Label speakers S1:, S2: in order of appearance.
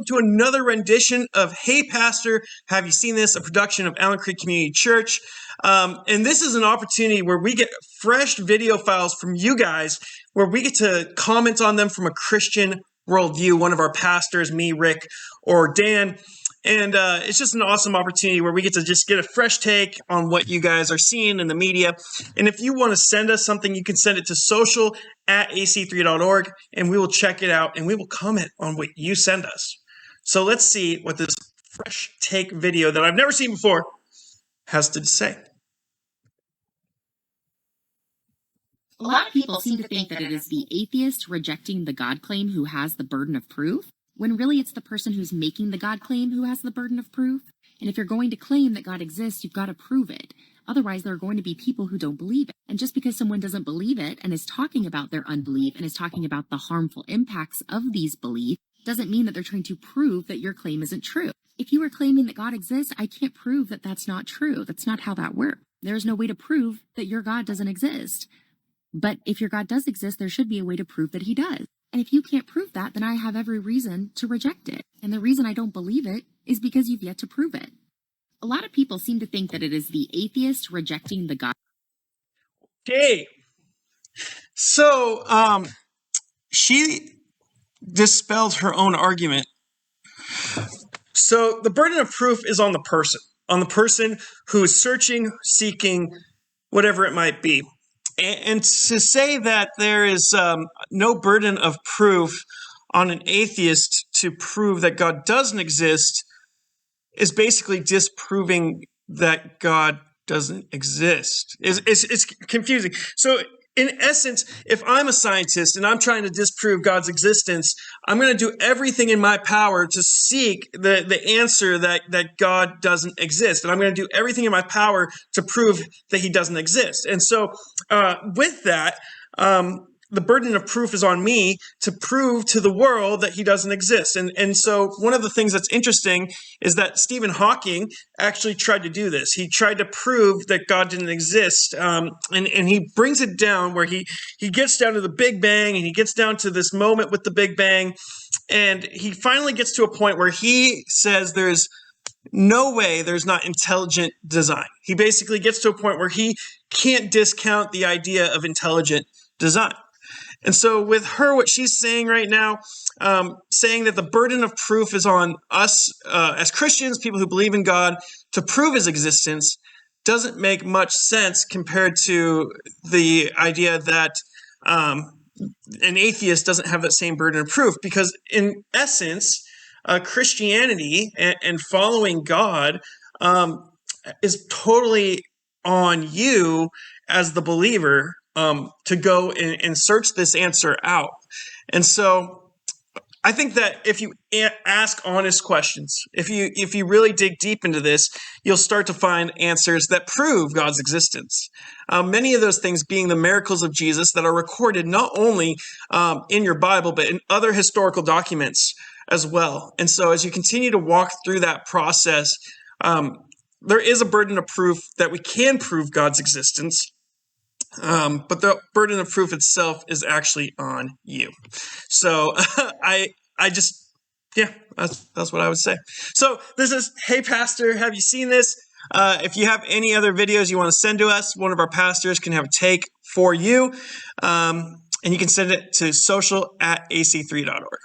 S1: welcome to another rendition of Hey Pastor, Have You Seen This? A production of Allen Creek Community Church. And this is an opportunity where we get fresh video files from you guys, where we get to comment on them from a Christian worldview, one of our pastors, me, Rick, or Dan. And it's just an awesome opportunity where we get to just get a fresh take on what you guys are seeing in the media. And if you want to send us something, you can send it to social@ac3.org, and we will check it out, and we will comment on what you send us. So let's see what this fresh take video that I've never seen before has to say.
S2: A lot of people seem to think that it is the atheist rejecting the God claim who has the burden of proof, when really it's the person who's making the God claim who has the burden of proof. And if you're going to claim that God exists, you've got to prove it. Otherwise, there are going to be people who don't believe it. And just because someone doesn't believe it and is talking about their unbelief and is talking about the harmful impacts of these beliefs doesn't mean that they're trying to prove that your claim isn't true. If you are claiming that God exists, I can't prove that that's not true. That's not how that works. There's no way to prove that your God doesn't exist. But if your God does exist, there should be a way to prove that he does. And if you can't prove that, then I have every reason to reject it. And the reason I don't believe it is because you've yet to prove it. A lot of people seem to think that it is the atheist rejecting the God.
S1: Okay. So, she dispelled her own argument. So the burden of proof is on the person who is searching, seeking, whatever it might be. And to say that there is no burden of proof on an atheist to prove that God doesn't exist is basically disproving that God doesn't exist. It's confusing. So in essence, if I'm a scientist and I'm trying to disprove God's existence, I'm going to do everything in my power to seek the answer that God doesn't exist. And I'm going to do everything in my power to prove that he doesn't exist. And so with that, the burden of proof is on me to prove to the world that he doesn't exist. And so one of the things that's interesting is that Stephen Hawking actually tried to do this. He tried to prove that God didn't exist. And he brings it down where he gets down to the Big Bang, and he gets down to this moment with the Big Bang. And he finally gets to a point where he says there's no way there's not intelligent design. He basically gets to a point where he can't discount the idea of intelligent design. And so with her, what she's saying right now, saying that the burden of proof is on us as Christians, people who believe in God, to prove his existence, doesn't make much sense compared to the idea that an atheist doesn't have that same burden of proof. Because in essence, Christianity and following God is totally on you as the believer to go and search this answer out. And so I think that if you ask honest questions, if you really dig deep into this, you'll start to find answers that prove God's existence. Many of those things being the miracles of Jesus that are recorded not only in your Bible, but in other historical documents as well. And so as you continue to walk through that process, there is a burden of proof that we can prove God's existence. But the burden of proof itself is actually on you. So that's what I would say. So this is, Hey Pastor, have you seen this? If you have any other videos you want to send to us, one of our pastors can have a take for you. And you can send it to social@ac3.org.